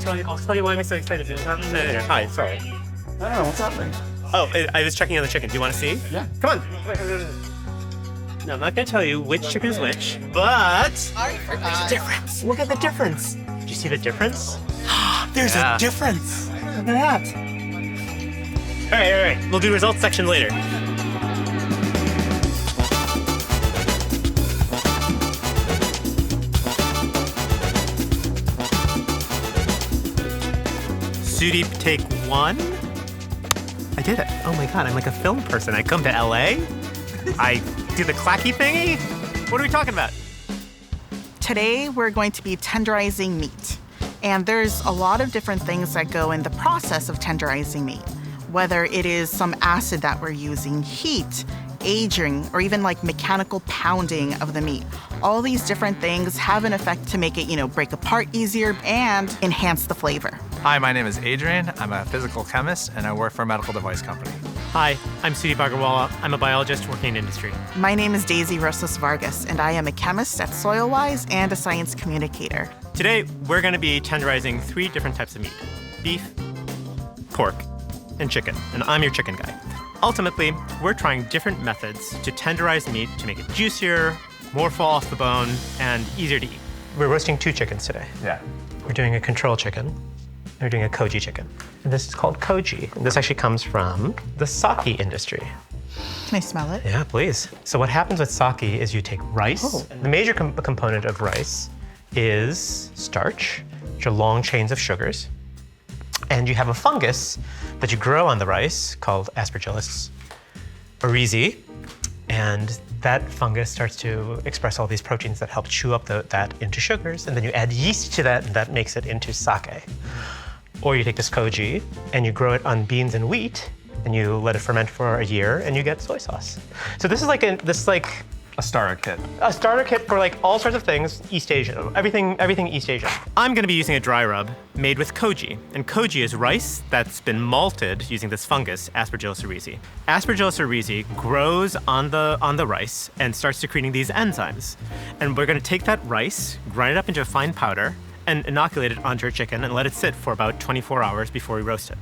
I'll tell you why I'm so excited. Hi, sorry. I don't know, what's happening? Oh, I was checking on the chicken. Do you want to see? Yeah. Come on. No, I'm not going to tell you which chicken is which, but there's a difference. Look at the difference. Do you see the difference? There's a difference. Look at that. All right. We'll do results section later. Sudeep, take 1. I did it. Oh my God, I'm like a film person. I come to LA. I do the clacky thingy. What are we talking about? Today, we're going to be tenderizing meat. And there's a lot of different things that go in the process of tenderizing meat. Whether it is some acid that we're using, heat, aging, or even like mechanical pounding of the meat. All these different things have an effect to make it, break apart easier and enhance the flavor. Hi, my name is Adrian. I'm a physical chemist and I work for a medical device company. Hi, I'm Sudeep Agarwala. I'm a biologist working in industry. My name is Daisy Rosas Vargas, and I am a chemist at Soilwise and a science communicator. Today, we're going to be tenderizing 3 different types of meat: beef, pork, and chicken. And I'm your chicken guy. Ultimately, we're trying different methods to tenderize meat to make it juicier, more fall off the bone, and easier to eat. We're roasting 2 chickens today. Yeah. We're doing a control chicken. We're doing a Koji chicken. And this is called Koji. And this actually comes from the sake industry. Can I smell it? Yeah, please. So what happens with sake is you take rice. The major component of rice is starch, which are long chains of sugars. And you have a fungus that you grow on the rice called Aspergillus oryzae. And that fungus starts to express all these proteins that help chew up that into sugars. And then you add yeast to that, and that makes it into sake. Or you take this Koji and you grow it on beans and wheat, and you let it ferment for a year, and you get soy sauce. So this is like A starter kit. a starter kit for like all sorts of things East Asian, everything East Asian. I'm gonna be using a dry rub made with Koji. And Koji is rice that's been malted using this fungus, Aspergillus oryzae. Aspergillus oryzae grows on the rice and starts secreting these enzymes. And we're gonna take that rice, grind it up into a fine powder, and inoculate it onto our chicken and let it sit for about 24 hours before we roast it.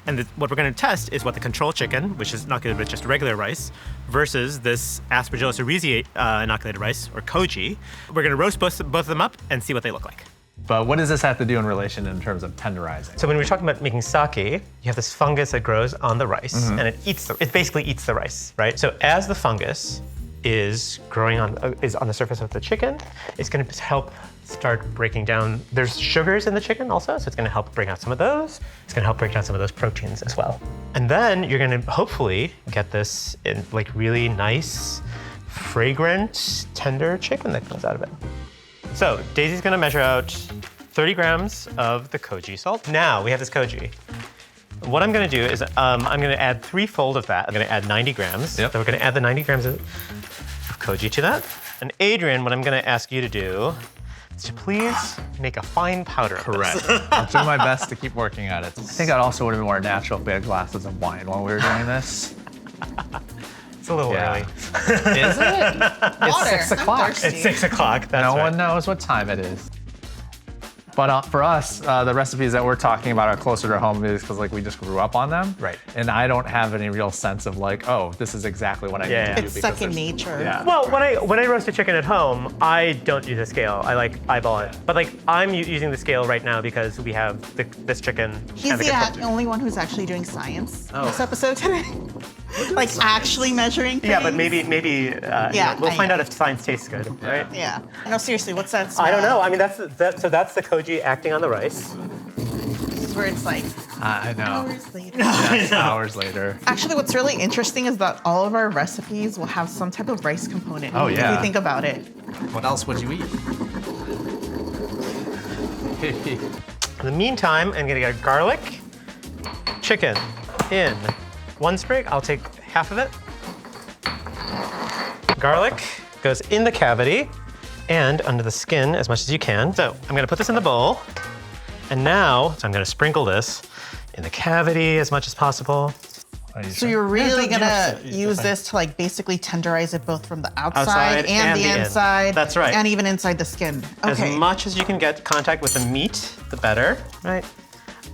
And what we're going to test is what the control chicken, which is inoculated with just regular rice, versus this Aspergillus oryzae inoculated rice, or Koji. We're going to roast both of them up and see what they look like. But what does this have to do in relation in terms of tenderizing? So when we're talking about making sake, you have this fungus that grows on the rice, and it basically eats the rice, right? So as the fungus is growing on the surface of the chicken, it's going to help start breaking down. There's sugars in the chicken also, so it's going to help bring out some of those. It's going to help break down some of those proteins as well. And then you're going to hopefully get this in like really nice, fragrant, tender chicken that comes out of it. So Daisy's going to measure out 30 grams of the Koji salt. Now we have this Koji. What I'm going to do is I'm going to add 3-fold of that. I'm going to add 90 grams. Yep. So we're going to add the 90 grams of Koji to that. And Adrian, what I'm going to ask you to do is to please make a fine powder of Correct. this. I'll do my best to keep working at it. I think it also would have been more natural if we had glasses of wine while we were doing this. It's a little early. Is it? Water. It's 6 o'clock. I'm thirsty. It's 6 o'clock. That's No right. one knows what time it is. But for us, the recipes that we're talking about are closer to home because like we just grew up on them. Right. And I don't have any real sense of like, oh, this is exactly what I need to do. It's because second there's- nature. Yeah. Well, when I roast a chicken at home, I don't use a scale. I like eyeball it. But like I'm using the scale right now because we have this chicken. He's and the the control chicken. only one who's actually doing science this episode today. Like actually measuring things. Yeah, but maybe we'll I find know. out if science tastes good, right? Yeah. No, seriously, what's that smell? I don't know. I mean, that's the Koji acting on the rice. This is where it's like I know. hours later. Yes, hours later. Actually, what's really interesting is that all of our recipes will have some type of rice component. Oh, If yeah. you think about it. What else would you eat? In the meantime, I'm gonna get garlic, chicken in 1 sprig. I'll take half of it. Garlic goes in the cavity and under the skin as much as you can. So I'm gonna put this in the bowl. And now, I'm gonna sprinkle this in the cavity as much as possible. So you're really gonna use this to like basically tenderize it both from the outside and the inside. That's right. And even inside the skin. Okay. As much as you can get contact with the meat, the better, right?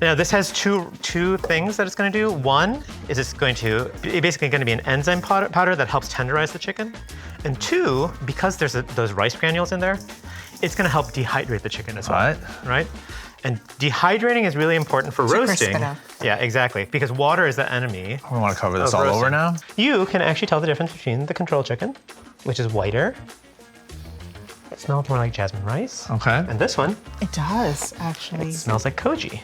Now this has two things that it's going to do. One is it's basically going to be an enzyme powder that helps tenderize the chicken. And two, because there's those rice granules in there, it's going to help dehydrate the chicken as well. Right? And dehydrating is really important for roasting. Yeah, exactly. Because water is the enemy. We want to cover this all over now. You can actually tell the difference between the control chicken, which is whiter. It smells more like jasmine rice. Okay. And this one. It does, actually. It smells like Koji.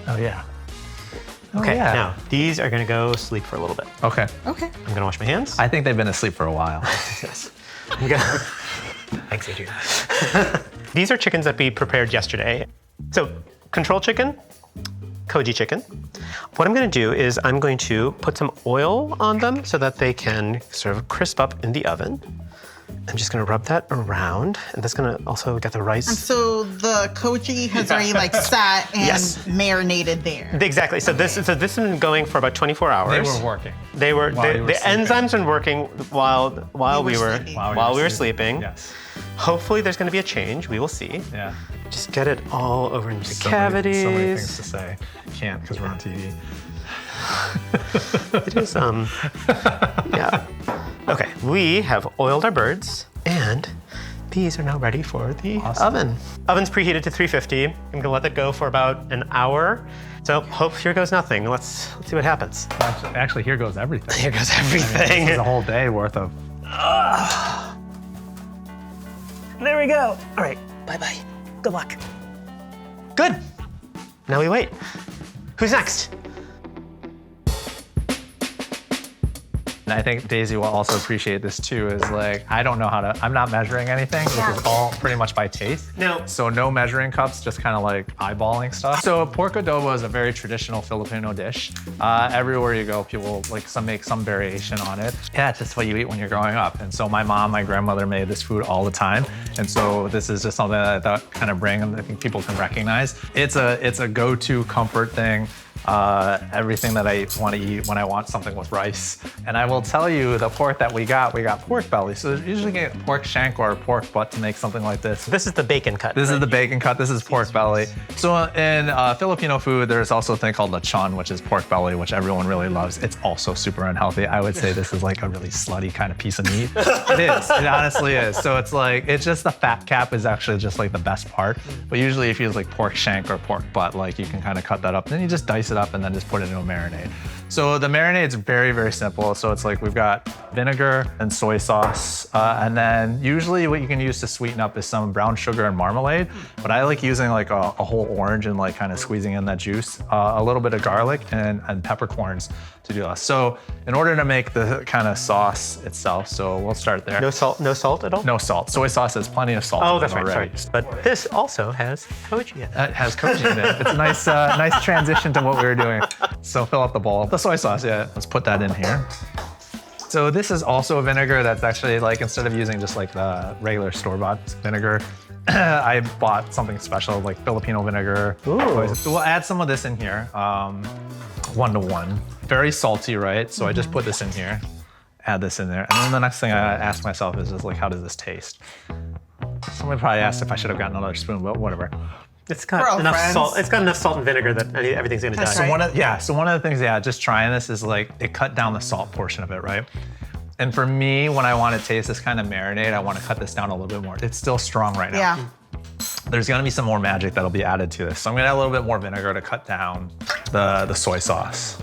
Oh, yeah. Okay, now these are gonna go sleep for a little bit. Okay. Okay. I'm gonna wash my hands. I think they've been asleep for a while. Yes. Thanks, Adrian. These are chickens that we prepared yesterday. So, control chicken, Koji chicken. What I'm gonna do is I'm going to put some oil on them so that they can sort of crisp up in the oven. I'm just gonna rub that around, and that's gonna also get the rice. And so the Koji has already like sat and marinated there. Exactly. So this has been going for about 24 hours. They were working. The enzymes been working while we were sleeping. Yes. Hopefully there's gonna be a change. We will see. Yeah. Just get it all over into the cavities. So many things to say. Can't because we're on TV. It is yeah. Okay, we have oiled our birds, and these are now ready for the oven. Oven's preheated to 350. I'm gonna let that go for about an hour. So hope here goes nothing. Let's see what happens. Actually, here goes everything. Here goes everything. I mean, this is a whole day worth of. There we go. All right, bye-bye. Good luck. Good. Now we wait. Who's next? And I think Daisy will also appreciate this too, is like, I don't know how to, I'm not measuring anything. This is all pretty much by taste. No. So no measuring cups, just kind of like eyeballing stuff. So pork adobo is a very traditional Filipino dish. Everywhere you go, people like make some variation on it. Yeah, it's just what you eat when you're growing up. And so my mom, my grandmother made this food all the time. And so this is just something that I thought kind of bring, and I think people can recognize. It's a go-to comfort thing. Everything that I want to eat when I want something with rice. And I will tell you, the pork that we got pork belly. So usually get pork shank or pork butt to make something like this. This is the bacon cut. This is the bacon cut. This is pork belly. So in Filipino food, there's also a thing called lechon, which is pork belly, which everyone really loves. It's also super unhealthy. I would say this is like a really slutty kind of piece of meat. It is. It honestly is. So it's like, it's just the fat cap is actually just like the best part. But usually if you use like pork shank or pork butt, like you can kind of cut that up. And then you just dice it up and then just put it in a marinade. So the marinade is very, very simple. So it's like we've got vinegar and soy sauce. And then usually what you can use to sweeten up is some brown sugar and marmalade. But I like using like a whole orange and like kind of squeezing in that juice. A little bit of garlic and peppercorns to do that. So in order to make the kind of sauce itself, so we'll start there. No salt at all? No salt. Soy sauce has plenty of salt. Oh, that's right, sorry. But this also has Koji in it. It has Koji in it. It's a nice, nice transition to what we were doing. So fill up the bowl. The soy sauce, yeah. Let's put that in here. So this is also a vinegar that's actually like, instead of using just like the regular store-bought vinegar, I bought something special like Filipino vinegar. Ooh. So we'll add some of this in here, 1-to-1. Very salty, right? So I just put this in here, add this in there. And then the next thing I ask myself is just like, how does this taste? Somebody probably asked if I should have gotten another spoon, but whatever. It's got enough salt. It's got enough salt and vinegar that everything's gonna die. So one of the things, just trying this is like, it cut down the salt portion of it, right? And for me, when I want to taste this kind of marinade, I want to cut this down a little bit more. It's still strong right now. Yeah. There's gonna be some more magic that'll be added to this. So I'm gonna add a little bit more vinegar to cut down the soy sauce.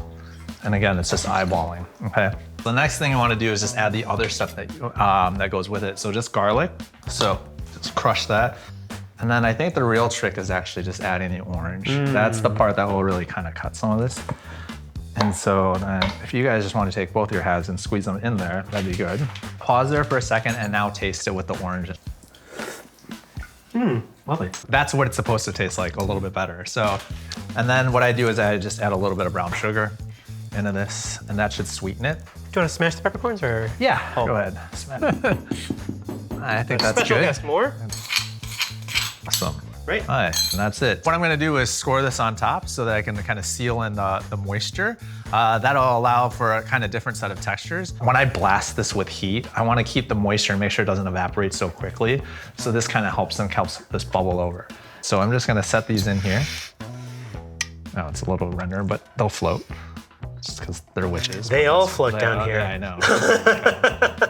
And again, it's just eyeballing, okay? The next thing I wanna do is just add the other stuff that, that goes with it. So just garlic, so just crush that. And then I think the real trick is actually just adding the orange. That's the part that will really kind of cut some of this. And so then if you guys just want to take both your halves and squeeze them in there, that'd be good. Pause there for a second and now taste it with the orange. Lovely. That's what it's supposed to taste like, a little bit better. So, and then what I do is I just add a little bit of brown sugar into this, and that should sweeten it. Do you want to smash the peppercorns or? Yeah, go ahead. I think that's Special good. guest more? Awesome. Great. All right, and that's it. What I'm gonna do is score this on top so that I can kind of seal in the moisture. That'll allow for a kind of different set of textures. When I blast this with heat, I wanna keep the moisture and make sure it doesn't evaporate so quickly. So this kind of helps this bubble over. So I'm just gonna set these in here. Oh, it's a little render, but they'll float. Just because they're witches. They all float down here. Yeah, I know.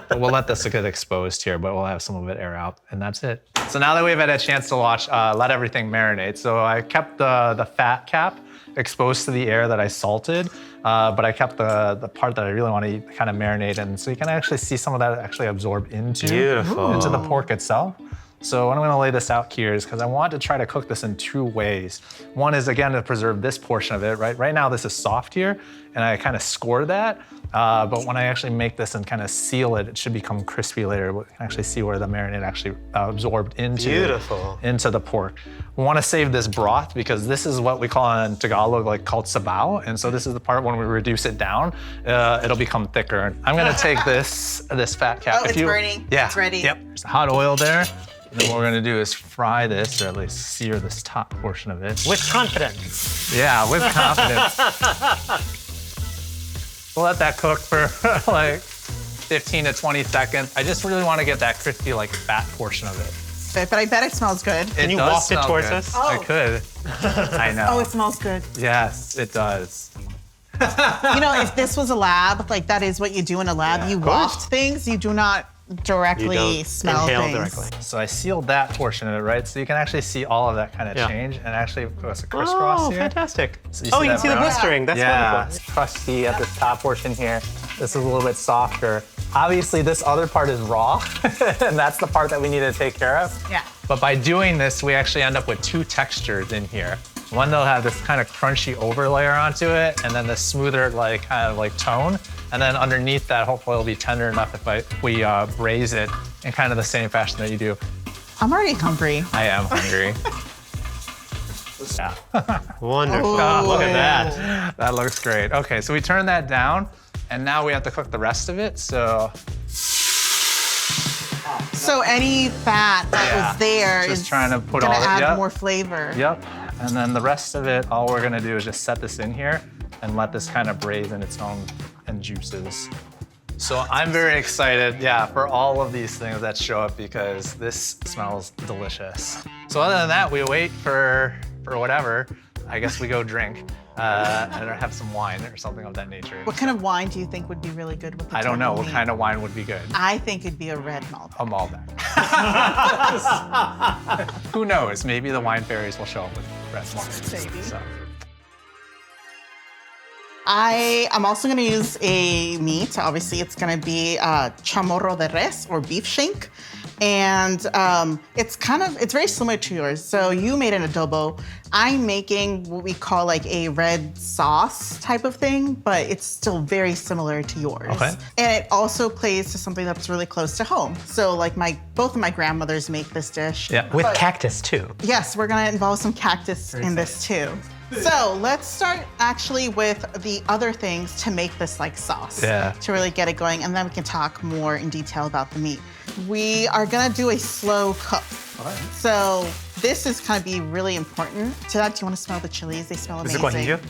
But we'll let this get exposed here, but we'll have some of it air out, and that's it. So now that we've had a chance to let everything marinate, so I kept the fat cap exposed to the air that I salted, but I kept the part that I really want to kind of marinate in, so you can actually see some of that actually absorb into the pork itself. So what I'm gonna lay this out here is because I want to try to cook this in 2 ways. One is, again, to preserve this portion of it, right? Right now this is soft here, and I kind of score that, but when I actually make this and kind of seal it, it should become crispy later. We can actually see where the marinade actually absorbed into the pork. We wanna save this broth because this is what we call in Tagalog, like called sabaw, and so this is the part when we reduce it down, it'll become thicker. I'm gonna take this fat cap. Oh, it's burning. Yeah. It's ready. Yep, there's hot oil there. And then what we're gonna do is fry this, or at least sear this top portion of it. With confidence. Yeah, with confidence. We'll let that cook for like 15 to 20 seconds. I just really wanna get that crispy, like fat portion of it. But I bet it smells good. Can you waft it towards us? Oh. I could. I know. Oh, it smells good. Yes, it does. You know, if this was a lab, like that is what you do in a lab, you waft things, you do not directly smell things. Directly. So I sealed that portion of it, right? So you can actually see all of that kind of change, and actually it's a crisscross here. Fantastic. So You can see the blistering. That's wonderful. It's crusty at this top portion here. This is a little bit softer. Obviously, this other part is raw, and that's the part that we need to take care of. Yeah. But by doing this, we actually end up with 2 textures in here. One, they'll have this kind of crunchy overlayer onto it, and then the smoother, like kind of like tone. And then underneath that, hopefully it'll be tender enough if we braise it in kind of the same fashion that you do. I'm already hungry. I am hungry. Yeah. Wonderful. Oh. Look at that. That looks great. Okay, so we turn that down, and now we have to cook the rest of it. So any fat that was there just is trying to put gonna all add more flavor. Yep. And then the rest of it, all we're gonna do is just set this in here and let this kind of braise in its own juices. So I'm very excited, for all of these things that show up because this smells delicious. So other than that, we wait for whatever. I guess we go drink and have some wine or something of that nature. What kind of wine do you think would be really good with the I don't know. turkey What meat? kind of wine would be good? I think it'd be a red Malbec. A Malbec. Who knows? Maybe the wine fairies will show up with red wine. Maybe. So. I'm also gonna use a meat. Obviously, it's gonna be chamorro de res or beef shank. And it's very similar to yours. So you made an adobo. I'm making what we call like a red sauce type of thing, but it's still very similar to yours. Okay. And it also plays to something that's really close to home. So like both of my grandmothers make this dish. Yeah. With cactus too. Yes, we're gonna involve some cactus in this too. So let's start actually with the other things to make this like sauce. Yeah. To really get it going, and then we can talk more in detail about the meat. We are gonna do a slow cook. All right. So this is gonna be really important. To that, do you wanna smell the chilies? They smell Is amazing. it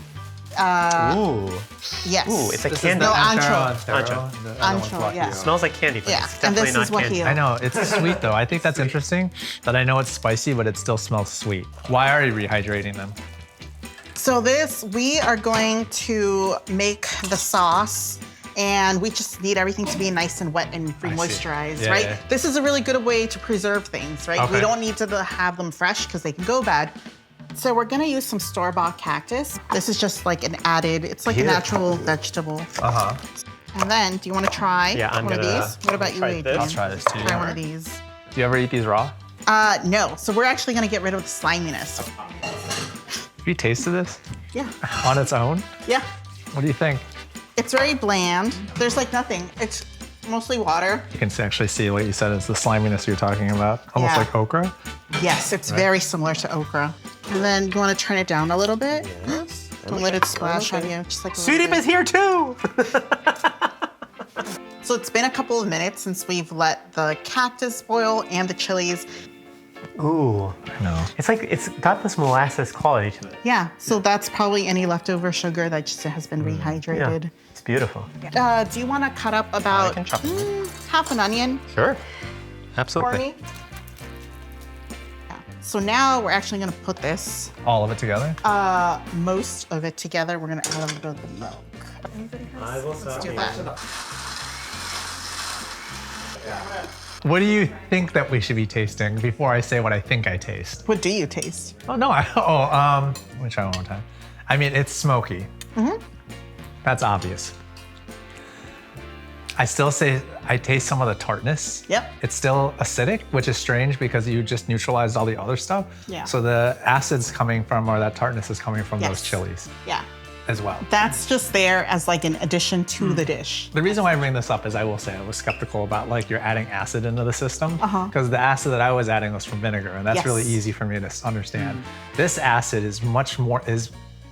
guajillo? Ooh. Yes. Ooh, it's like This candy. is the ancho. Ancho. Ancho, yeah. Smells like candy, but Yeah, it's and definitely this is not candy. guajillo. I know, it's sweet though. I think that's interesting that I know it's spicy, but it still smells sweet. Why are you rehydrating them? So we are going to make the sauce, and we just need everything to be nice and wet and re-moisturized, right? Yeah. This is a really good way to preserve things, right? Okay. We don't need to have them fresh because they can go bad. So we're gonna use some store-bought cactus. This is just like it's like a natural vegetable. Uh-huh. And then, do you wanna try one of these? What about you, try Adrian? this. I'll try this too. Try one of these. Do you ever eat these raw? No, so we're actually gonna get rid of the sliminess. Have you tasted this Yeah, on its own? yeah. What do you think? It's very bland. There's like nothing. It's mostly water. You can actually see what you said is the sliminess you're talking about, almost Yeah. like okra. Yes, it's very similar to okra. And then you want to turn it down a little bit. Yes. Don't let it splash on you. Just like a little Sweet bit. is here too! So it's been a couple of minutes since we've let the cactus boil and the chilies. Ooh. No. It's like, it's got this molasses quality to it. Yeah, so that's probably any leftover sugar that just has been rehydrated. Yeah, it's beautiful. Do you want to cut up about can chop it. half an onion Sure. for Absolutely. me? Yeah. So now we're actually gonna put this, All of it together? most of it together. We're gonna add a little bit of the milk. I will Let's do that. What do you think that we should be tasting before I say what I think I taste? What do you taste? Oh, no, let me try one more time. I mean, it's smoky. That's obvious. I still say I taste some of the tartness. Yep. It's still acidic, which is strange because you just neutralized all the other stuff. Yeah. So the acid's coming from, or that tartness is coming from those Yes. chilies Yeah. as well. That's just there as like an addition to the dish. The reason why I bring this up is I will say I was skeptical about like you're adding acid into the system because the acid that I was adding was from vinegar, and that's Yes. really easy for me to understand. This acid is much more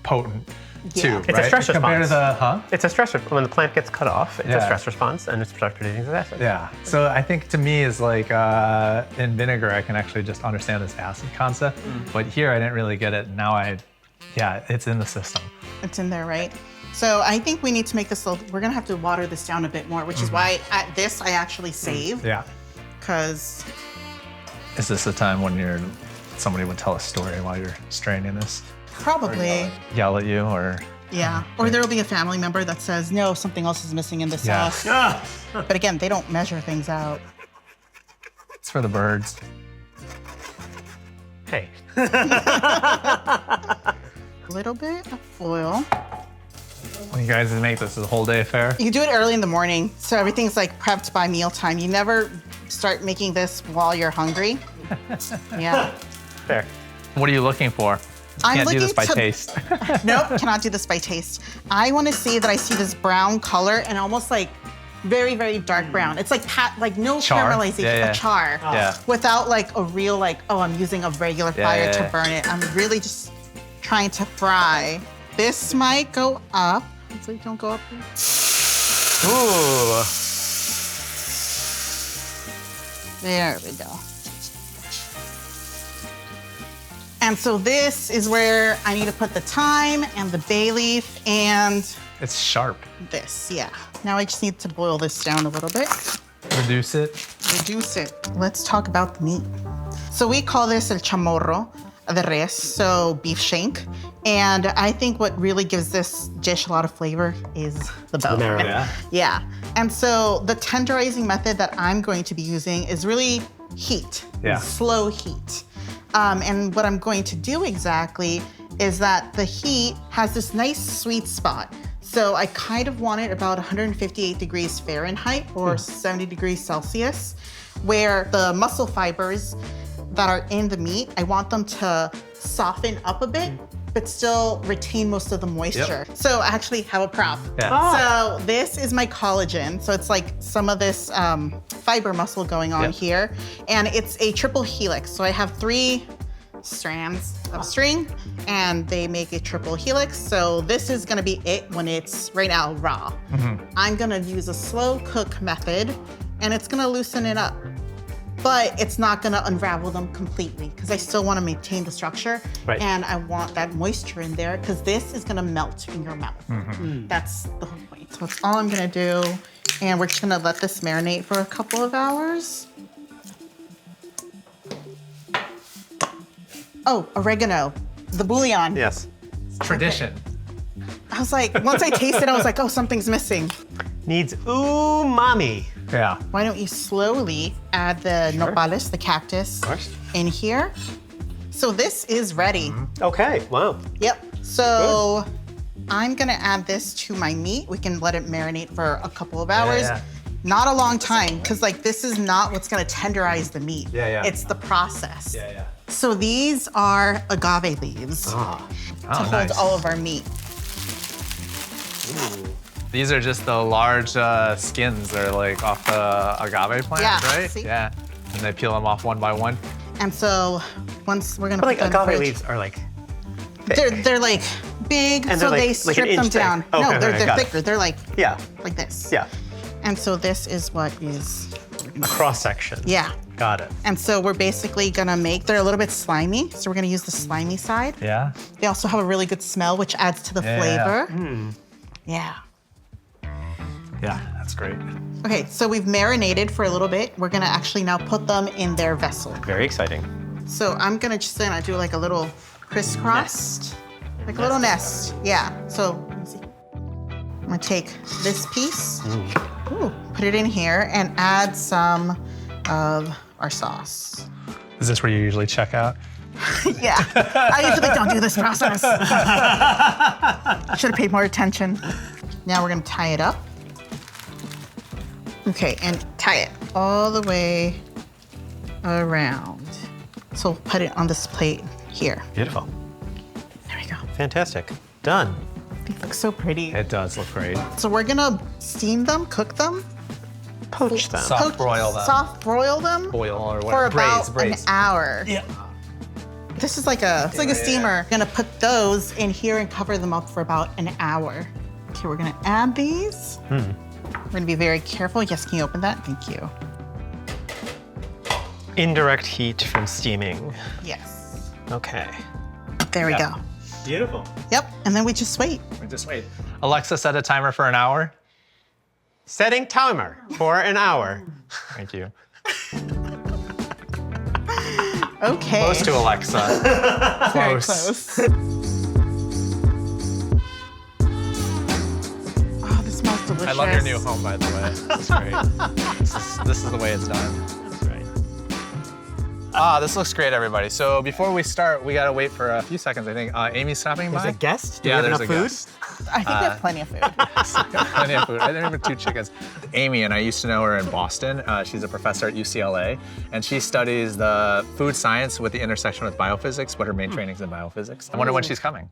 potent too. It's a right? stress Compared response. to the It's a stress, when the plant gets cut off, it's a Yeah. stress response and it's producing this acid. Yeah. So I think to me is like in vinegar I can actually just understand this acid concept, but here I didn't really get it. Now it's in the system. It's in there, right? So I think we need to make this we're gonna have to water this down a bit more, which is why at this I actually save. Yeah. Because Is this the time when somebody would tell a story while you're straining this? probably, Yell at you or yeah. Or there'll be a family member that says, no, something else is missing in the Yeah. sauce. But again, they don't measure things out. it's for the birds. Hey. A little bit of oil. When you guys make this a whole day affair. You do it early in the morning, so everything's like prepped by mealtime. You never start making this while you're hungry. Yeah. Fair. What are you looking for? I'm Can't do this by looking to- taste. Nope, cannot do this by taste. I want to see that I see this brown color and almost like very, very dark brown. It's like no Char? caramelization, Yeah. a char. Yeah. Without like a real like, oh, I'm using a regular fire to burn it. I'm really just trying to fry. This might go up. Hopefully don't go up here. Ooh. There we go. And so this is where I need to put the thyme and the bay leaf and It's sharp. this, yeah. Now I just need to boil this down a little bit. Reduce it. Reduce it. Let's talk about the meat. So we call this el chamorro de res, so beef shank. And I think what really gives this dish a lot of flavor is the bone. marinade. Yeah. Yeah. And so the tenderizing method that I'm going to be using is really heat, Yeah. slow heat. And what I'm going to do exactly is that the heat has this nice sweet spot. So I kind of want it about 158 degrees Fahrenheit or 70 degrees Celsius, where the muscle fibers that are in the meat, I want them to soften up a bit, but still retain most of the moisture. So I actually have a prop. Yeah. So this is my collagen. So it's like some of this fiber muscle going on Yep. here. And it's a triple helix. So I have 3 strands of string and they make a triple helix. So this is gonna be it when it's right now raw. I'm gonna use a slow cook method and it's gonna loosen it up. But it's not gonna unravel them completely because I still wanna maintain the structure. Right. And I want that moisture in there because this is gonna melt in your mouth. That's the whole point. So that's all I'm gonna do. And we're just gonna let this marinate for a couple of hours. Oh, oregano, the bouillon. Yes. Tradition. I was like, once I tasted it, I was like, oh, something's missing. Needs umami. Yeah. Why don't you slowly add the nopales, the cactus, course. in here? So this is ready. Okay, wow. Yep. So I'm gonna add this to my meat. We can let it marinate for a couple of hours. yeah. Not a long time, because like this is not what's gonna tenderize the meat. Yeah. It's the process. Yeah. So these are agave leaves to hold nice. all of our meat. These are just the large skins. They're like off the agave plant, Yeah, right? see? Yeah. And they peel them off one by one. And so once we're gonna But like put them in the agave fridge- leaves are like thick. they're like big, And so they're they like an strip them inch thick. down. Okay, No, they're okay, got it. thicker. They're like Yeah, this. yeah. And so this is what is cross section. Yeah. Got it. And so we're basically gonna they're a little bit slimy, so we're gonna use the slimy side. Yeah. They also have a really good smell, which adds to the flavor. Yeah. Yeah, that's great. Okay, so we've marinated for a little bit. We're gonna actually now put them in their vessel. Very exciting. So I'm gonna do like a little crisscross. Nest. Like a little nest, yeah. So, let me see. I'm gonna take this piece, put it in here, and add some of our sauce. Is this where you usually check out? Yeah, I usually don't do this process. Should have paid more attention. Now we're gonna tie it up. Okay, and tie it all the way around. So we'll put it on this plate here. Beautiful. There we go. Fantastic. Done. They look so pretty. It does look great. So we're gonna steam them, cook them, Poach them. Soft broil them. soft broil them Boil or for whatever. about Braise. an hour. Yeah. This is like a steamer. Gonna put those in here and cover them up for about an hour. Okay, we're gonna add these. We're gonna be very careful. Yes, can you open that? Thank you. Indirect heat from steaming. Yes. Okay. There we go. Beautiful. Yep, and then we just wait. We just wait. Alexa, set a timer for an hour. Setting timer for an hour. Thank you. Okay. Close to Alexa. Very close. Oh, this smells delicious. I love your new home, by the way. It's great. This is the way it's done. That's right. This looks great, everybody. So before we start, we gotta wait for a few seconds, I think. Amy's stopping by. There's a guest? Do Yeah, we have there's enough a food? guest. I think we have plenty of food. Plenty of food. I think we have 2 chickens. Amy, and I used to know her in Boston. She's a professor at UCLA, and she studies the food science with the intersection with biophysics, but her main training's in biophysics. I wonder when she's coming.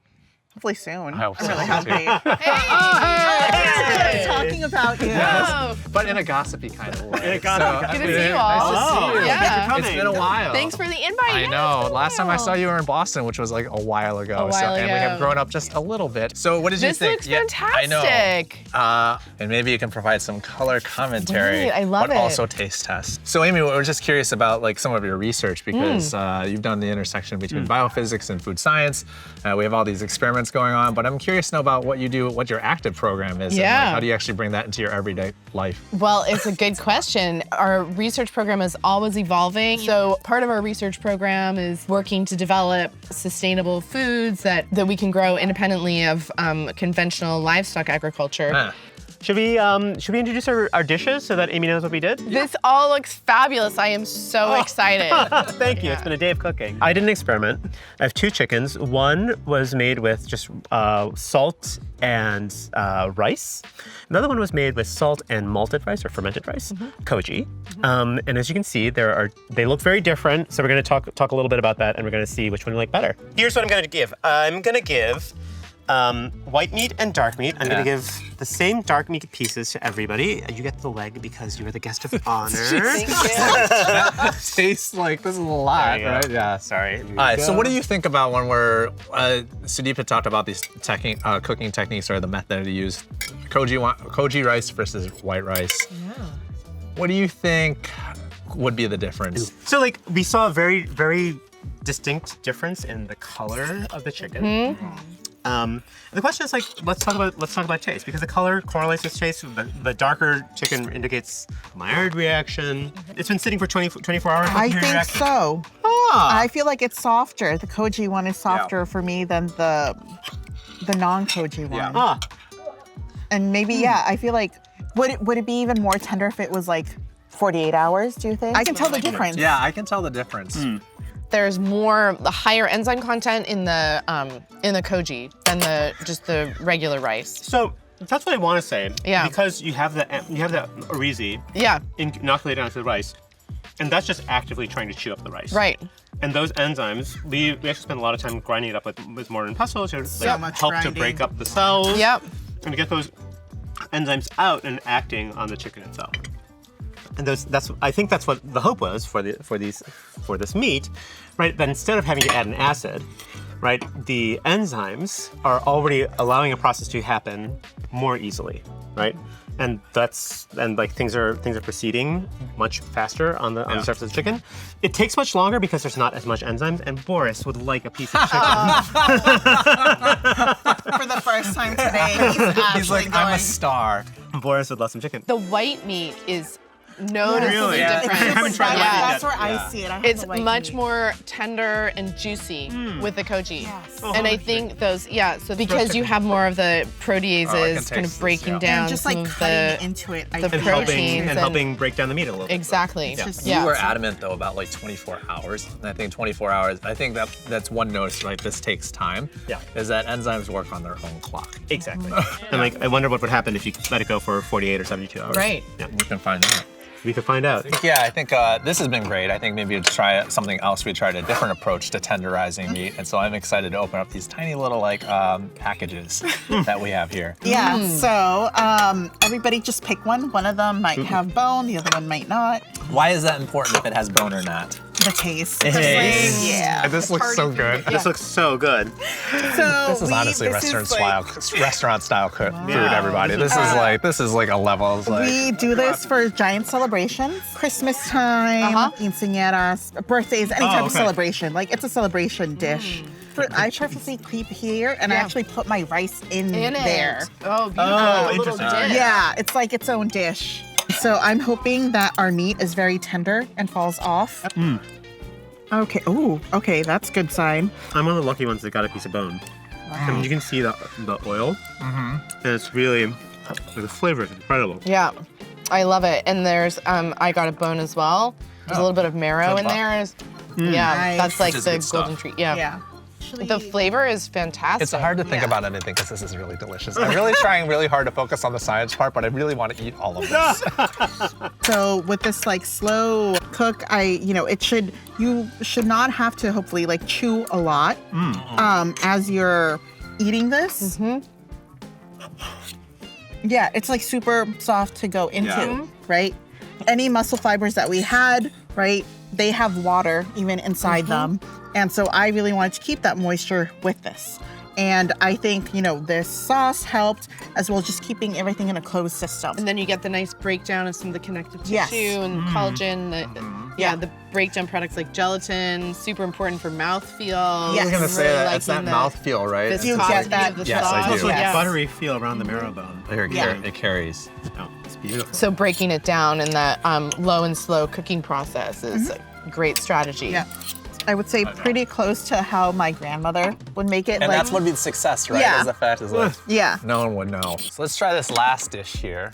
Hopefully soon. I hope so. I'm really happy. Hey! Talking about you. Oh, But in a gossipy kind of way. In a gossipy Good to see you all. Nice to see you. Yeah. It's been a while. Thanks for the invite. I Yeah, know. it's been a Last time I while. saw you were in Boston, which was like a while ago. A while And we have ago. grown up just a little bit. So what did you This think? looks I know. fantastic. And maybe you can provide some color commentary. Right, I love but it. also taste test. So Amy, we're just curious about like some of your research because you've done the intersection between biophysics and food science. We have all these experiments going on, but I'm curious to know about what you do, what your active program is, and Yeah. like, how do you actually bring that into your everyday life? Well, it's a good question. Our research program is always evolving. So part of our research program is working to develop sustainable foods that we can grow independently of conventional livestock agriculture. Should we introduce our dishes so that Amy knows what we did? This all looks fabulous. I am so excited. Thank you. It's been a day of cooking. I did an experiment. I have 2 chickens. One was made with just salt and rice. Another one was made with salt and malted rice or fermented rice, Koji. And as you can see, they look very different. So we're going to talk a little bit about that, and we're going to see which one you like better. Here's what I'm going to give. I'm going to give white meat and dark meat. I'm gonna give the same dark meat pieces to everybody. You get the leg because you are the guest of honor. Thank you. That tastes like this is a lot, There you go. right? Yeah. Sorry. All right, so what do you think about when Sudeep had talked about these cooking techniques or the method to use Koji rice versus white rice? Yeah. What do you think would be the difference? So like we saw a very, very distinct difference in the color of the chicken. The question is like, let's talk about taste because the color correlates with taste. The darker chicken indicates Maillard reaction. It's been sitting for 24 hours. I think so. Ah. I feel like it's softer. The Koji one is softer for me than the non-Koji one. Ah. And maybe, I feel like, would it be even more tender if it was like 48 hours, do you think? I can tell the difference. Yeah, I can tell the difference. There's the higher enzyme content in the Koji than just the regular rice. So that's what I want to say. Yeah. Because you have the orizi Yeah. inoculated onto the rice, and that's just actively trying to chew up the rice. Right. And those enzymes, we actually spend a lot of time grinding it up with mortar and pestle to So much help to grinding. break up the cells. Yep. And to get those enzymes out and acting on the chicken itself. And I think that's what the hope was for this meat, right? That instead of having to add an acid, right, the enzymes are already allowing a process to happen more easily, right? and like things are proceeding much faster on the surface of the chicken. It takes much longer because there's not as much enzymes, and Boris would like a piece of chicken. For the first time today, He's like, I'm a star. Boris would love some chicken. The white meat is noticeably Really? different. I haven't tried it yet. That's where I see it. I have It's the white much meat. more tender and juicy with the Koji. Yes. And I think those, so because you have more of the proteases kind of breaking down And just some like of cutting the into it, I the think. proteins and helping break down the meat a little bit. Exactly. You were adamant though about like 24 hours. And I think 24 hours, I think that's one notice, right? This takes time. Yeah. Is that enzymes work on their own clock. Exactly. And like, I wonder what would happen if you let it go for 48 or 72 hours. Right. Yeah. We can find out. We could find out. Yeah, I think this has been great. I think maybe to try something else. We tried a different approach to tenderizing meat, and so I'm excited to open up these tiny little like packages that we have here. Yeah, so everybody just pick one. One of them might have bone, the other one might not. Why is that important if it has bone or not? The taste. The taste. Yeah. This looks so good. This looks so good. So This is honestly restaurant style food, everybody. This is like a level. It's like, we do this for giant celebrations, Christmas time, quinceañeras, birthdays, any type of celebration. Like, it's a celebration dish. I purposely keep here and I actually put my rice in there. Oh, beautiful. Oh, A little interesting. dish. Yeah, it's like its own dish. So I'm hoping that our meat is very tender and falls off. Okay, ooh, okay, that's a good sign. I'm one of the lucky ones that got a piece of bone. I mean, you can see the oil, and it's really, the flavor is incredible. Yeah, I love it. And there's, I got a bone as well. There's a little bit of marrow in there. Yeah, Nice. that's like Which is the good stuff. golden treat. Yeah. Yeah. The flavor is fantastic. it's hard to think about anything because this is really delicious. I'm really trying really hard to focus on the science part, but I really want to eat all of this. So with this like slow cook, you should not have to hopefully like chew a lot as you're eating this. Yeah, it's like super soft to go into, right? Any muscle fibers that we had, right? They have water even inside them. And so I really wanted to keep that moisture with this. And I think, this sauce helped, as well as just keeping everything in a closed system. And then you get the nice breakdown of some of the connective tissue Yes. and collagen. The breakdown products like gelatin, super important for mouthfeel. Yes. I was gonna say that it's that mouthfeel, right? This You get that? The Yes, I sauce. do. Also, Yes. buttery feel around the marrow bone. It carries. Oh, it's beautiful. So breaking it down in that low and slow cooking process is a great strategy. Yeah. I would say pretty close to how my grandmother would make it. And that's what would be the success, right? Yeah. Is the fact is like, Yeah. no one would know. So let's try this last dish here,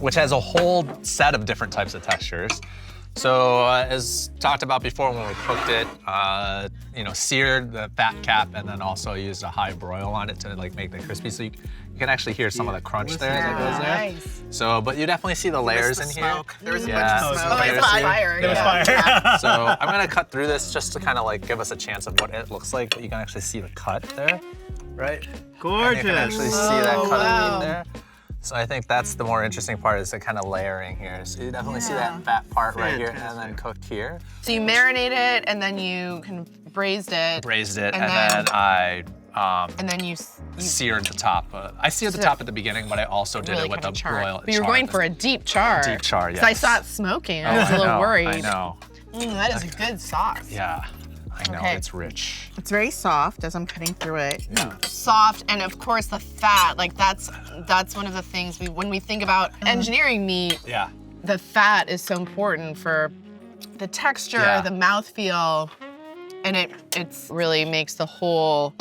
which has a whole set of different types of textures. So as talked about before when we cooked it, seared the fat cap and then also used a high broil on it to like make it crispy. So you can actually hear some of the crunch there that goes there. Nice. So, but you definitely see the layers in here. There was a Yeah. bunch of Oh, smoke. there's It's fire. There was fire. So I'm gonna cut through this just to kind of like give us a chance of what it looks like, but you can actually see the cut there, right? Gorgeous. And you can actually see that cut wow. of meat there. So I think that's the more interesting part is the kind of layering here. So you definitely see that fat part right here and then cooked here. So you marinate it and then you kind of braised it. Braised it And and then- then I And then you seared the top. I seared the top at the beginning, but I also did really it with kind the of char. broil. But you were going for a deep char. Deep char, So I yes. saw it smoking. Oh, I was a little worried. I know. That is a good sauce. Yeah, I know. Okay. It's rich. It's very soft as I'm cutting through it. Soft, and of course the fat. Like that's one of the things when we think about engineering meat. Yeah. The fat is so important for the texture, Yeah. the mouthfeel, and it really makes the whole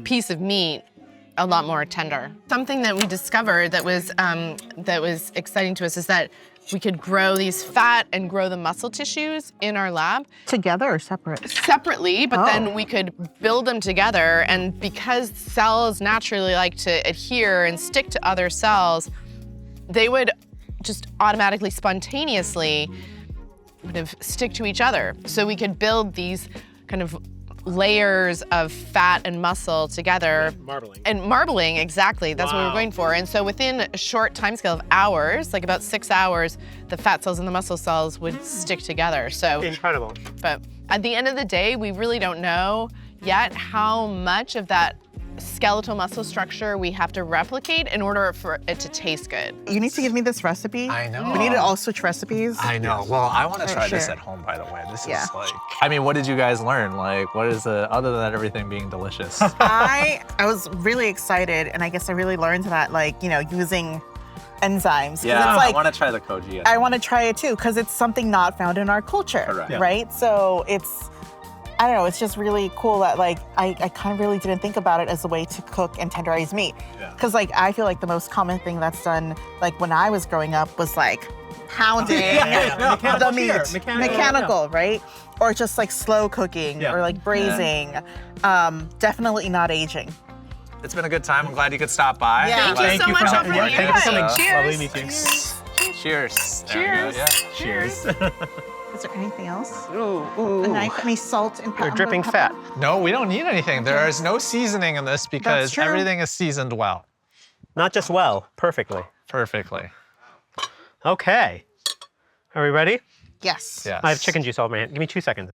piece of meat a lot more tender. Something that we discovered that was exciting to us is that we could grow these fat and grow the muscle tissues in our lab Together or separate? separately, but then we could build them together. And because cells naturally like to adhere and stick to other cells, they would just automatically, spontaneously kind of stick to each other. So we could build these kind of layers of fat and muscle together. Marbling. And marbling, exactly. That's what we were Wow. going for. And so within a short time scale of hours, like about 6 hours, the fat cells and the muscle cells would stick together. So, Incredible. but at the end of the day, we really don't know yet how much of that skeletal muscle structure we have to replicate in order for it to taste good. You need to give me this recipe. I know. We need to all switch recipes. I know. Well, I want to try this sure. at home, by the way. This Yeah. is like, I mean, what did you guys learn? Like, what is the, other than everything being delicious? I was really excited, and I guess I really learned that, like, you know, using enzymes. 'Cause Yeah, it's like, I want to try the Koji. I want to try it too, because it's something not found in our culture, Correct. Yeah. right? So it's, I don't know, it's just really cool that, like, I kind of really didn't think about it as a way to cook and tenderize meat. Yeah. Because, like, I feel like the most common thing that's done, like, when I was growing up was, like, pounding the meat. Mechanical, right? Or just, like, slow cooking or, like, braising. Definitely not aging. It's been a good time. I'm glad you could stop by. Yeah. Thank you so much for coming. coming. Thank you for coming. Cheers. Lovely meeting you. Cheers. There we Cheers. go, yeah. Cheers. Is there anything else? Ooh. A knife, any salt and You're dripping fat. No, we don't need anything. There is no seasoning in this because That's true. everything is seasoned well. Not just well, perfectly. Perfectly. Okay. Are we ready? Yes. Yes. I have chicken juice all over my hand. Give me 2 seconds.